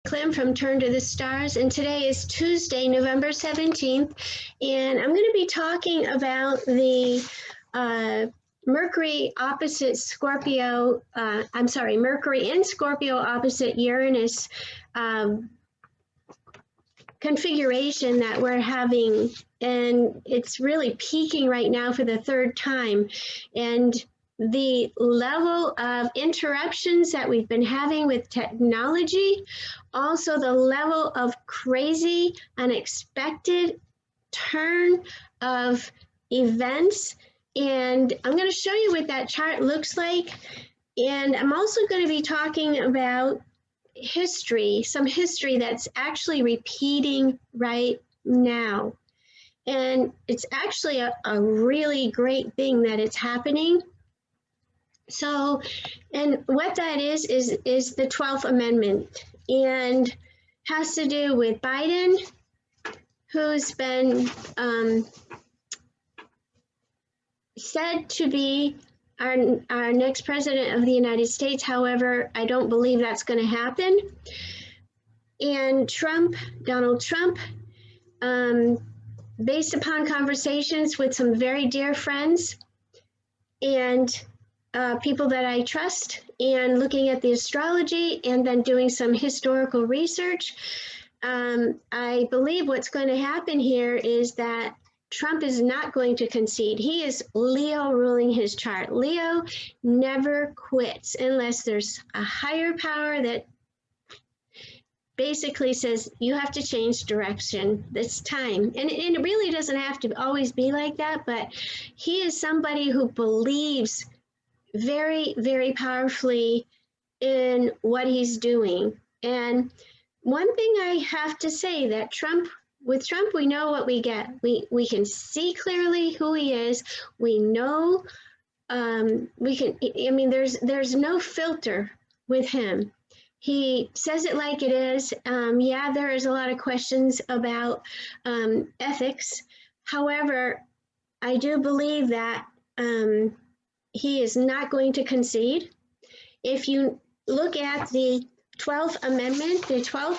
Clem from Turn to the Stars, and today is Tuesday, November 17th, and I'm going to be talking about the Mercury opposite Scorpio, Mercury in Scorpio opposite Uranus configuration that we're having, and it's really peaking right now for the third time. And the level of interruptions that we've been having with technology, also the level of crazy, unexpected turn of events. And I'm going to show you what that chart looks like. And I'm also going to be talking about history, some history that's actually repeating right now. And it's actually a really great thing that it's happening. So, and what that is the 12th Amendment, and has to do with Biden, who's been said to be our next president of the United States. However, I don't believe that's going to happen. And Trump, Donald Trump, based upon conversations with some very dear friends and people that I trust, and looking at the astrology and then doing some historical research, I believe what's going to happen here is that Trump is not going to concede. He is Leo ruling his chart. Leo never quits unless there's a higher power that basically says you have to change direction. It's time. And it really doesn't have to always be like that, but he is somebody who believes very, very powerfully in what he's doing. And one thing I have to say, that with Trump, we know what we get. We can see clearly who he is. We know, there's no filter with him. He says it like it is. Yeah, there is a lot of questions about ethics. However, I do believe that he is not going to concede. If you look at the 12th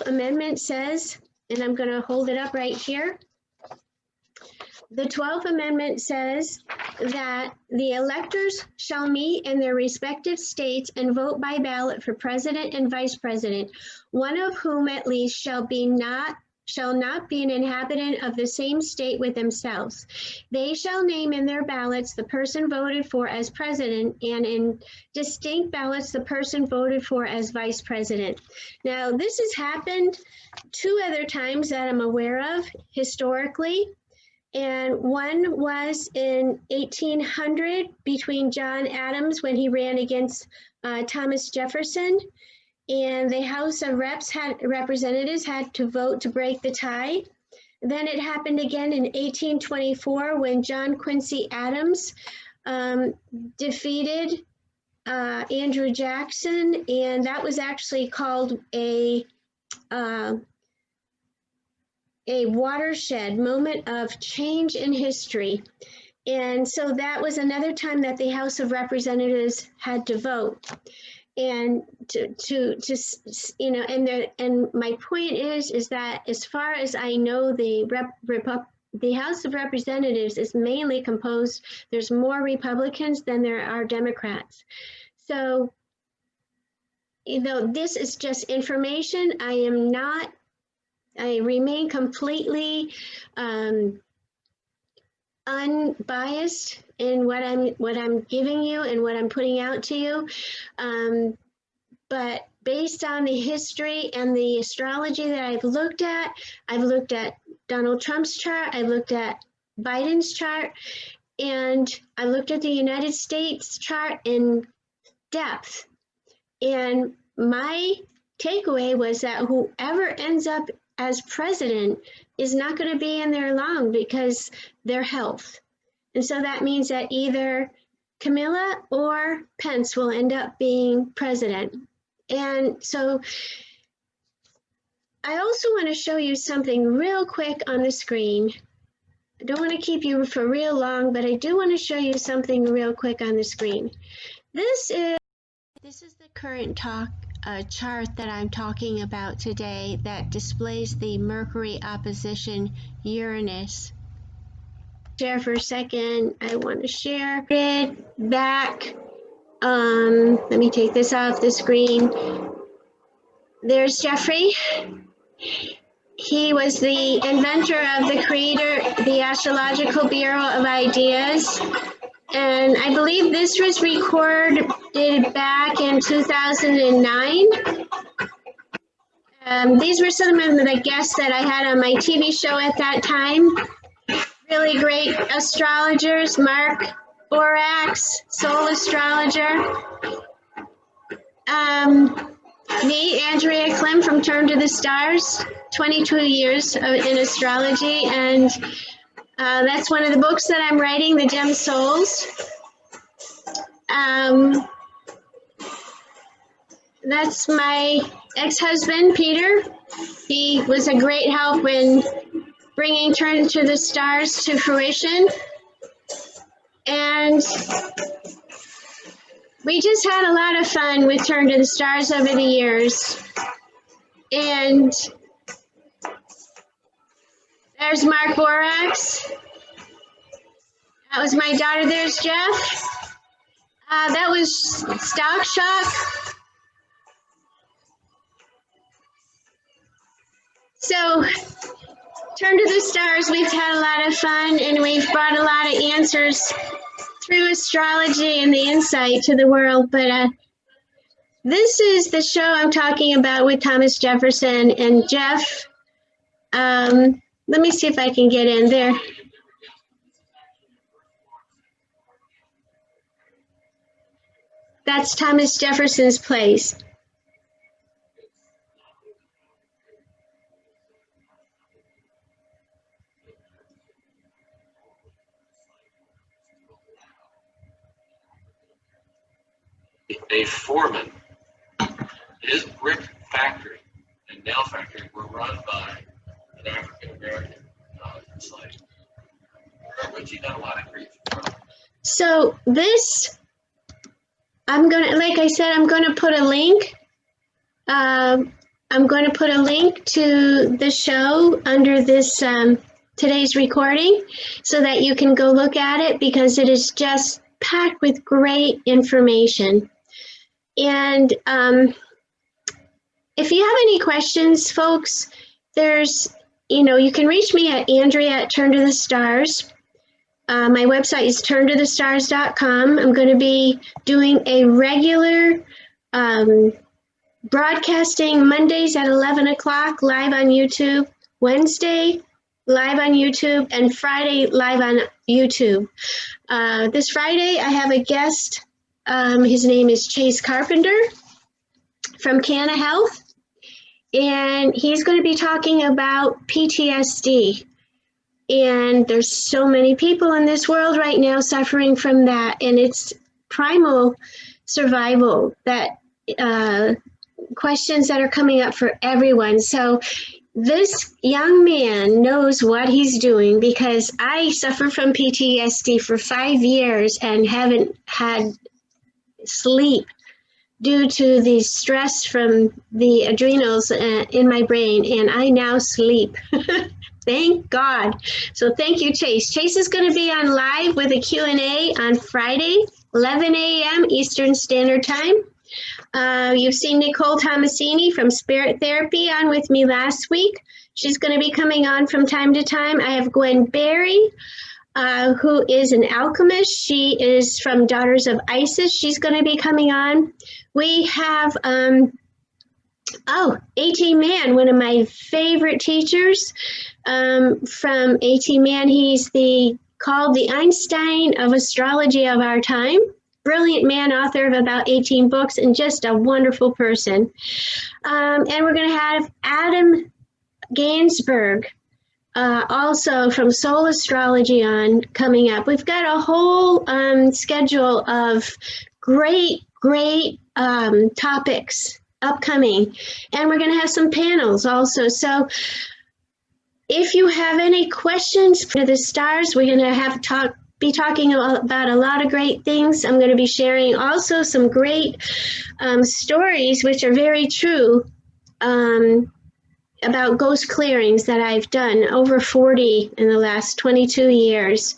Amendment says, and I'm going to hold it up right here. The 12th Amendment says that the electors shall meet in their respective states and vote by ballot for president and vice president, one of whom at least shall not be an inhabitant of the same state with themselves. They shall name in their ballots the person voted for as president, and in distinct ballots the person voted for as vice president. Now, this has happened 2 other times that I'm aware of historically. And one was in 1800 between John Adams, when he ran against Thomas Jefferson. And the House of Representatives had to vote to break the tie. Then it happened again in 1824 when John AQuincy Adams defeated Andrew Jackson, and that was actually called a watershed moment of change in history. And so that was another time that the House of Representatives had to vote. And and my point is that as far as I know, the House of Representatives is mainly composed, there's more Republicans than there are Democrats. So, this is just information. I remain completely unbiased in what I'm giving you and what I'm putting out to you, but based on the history and the astrology that I've looked at Donald Trump's chart, I've looked at Biden's chart, and I looked at the United States chart in depth. And my takeaway was that whoever ends up as president is not going to be in there long because their health. And so that means that either Camilla or Pence will end up being president. And so I also want to show you something real quick on the screen. I don't want to keep you for real long, but I do want to show you something real quick on the screen. This is the current talk chart that I'm talking about today that displays the Mercury opposition Uranus. Share for a second. I want to share it back. Let me take this off the screen. There's Jeffrey. He was the inventor of the creator, the Astrological Bureau of Ideas. And I believe this was recorded back in 2009. These were some of the guests that I had on my TV show at that time. Really great astrologers, Mark Borax, soul astrologer. Me, Andrea Klim from Turn to the Stars, 22 years in astrology, and that's one of the books that I'm writing, The Gem Souls. That's my ex-husband, Peter. He was a great help in bringing Turn to the Stars to fruition. And we just had a lot of fun with Turn to the Stars over the years. And there's Mark Borax. That was my daughter. There's Jeff. That was Stock Shock. So, Turn to the Stars, we've had a lot of fun, and we've brought a lot of answers through astrology and the insight to the world. But this is the show I'm talking about with Thomas Jefferson and Jeff. Let me see if I can get in there. That's Thomas Jefferson's place. A foreman. His brick factory and nail factory were run by an African American. It's like, which he got a lot of grief from. So this, I'm gonna, like I said, I'm gonna put a link. I'm going to put a link to the show under this today's recording, so that you can go look at it, because it is just packed with great information. And if you have any questions, folks, there's, you can reach me at Andrea at Turn to the Stars. My website is turntothestars.com. I'm going to be doing a regular broadcasting Mondays at 11 o'clock live on YouTube, Wednesday live on YouTube, and Friday live on YouTube. This Friday I have a guest. His name is Chase Carpenter from Canna Health, and he's going to be talking about PTSD. And there's so many people in this world right now suffering from that, and it's primal survival, that questions that are coming up for everyone. So this young man knows what he's doing, because I suffer from PTSD for 5 years and haven't had sleep due to the stress from the adrenals in my brain, and I now sleep. Thank God. So thank you, Chase. Chase is going to be on live with a Q&A on Friday, 11 a.m. Eastern Standard Time. You've seen Nicole Tomasini from Spirit Therapy on with me last week. She's going to be coming on from time to time. I have Gwen Berry, who is an alchemist. She is from Daughters of Isis. She's going to be coming on. We have, A.T. Mann, one of my favorite teachers from A.T. Mann. He's called the Einstein of astrology of our time. Brilliant man, author of about 18 books, and just a wonderful person. And we're going to have Adam Gainsberg, also from Soul Astrology, on coming up. We've got a whole schedule of great topics upcoming, and we're going to have some panels also. So if you have any questions for the stars, we're going to have talk be talking about a lot of great things. I'm going to be sharing also some great stories, which are very true, about ghost clearings that I've done, over 40 in the last 22 years.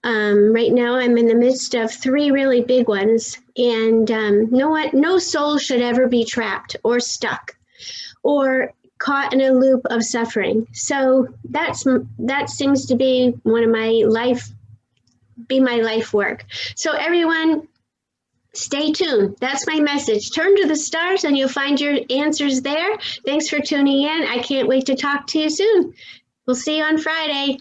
Right now I'm in the midst of 3 really big ones, and no soul should ever be trapped or stuck or caught in a loop of suffering. So that seems to be one of my life work. So everyone, stay tuned. That's my message. Turn to the stars and you'll find your answers there. Thanks for tuning in. I can't wait to talk to you soon. We'll see you on Friday.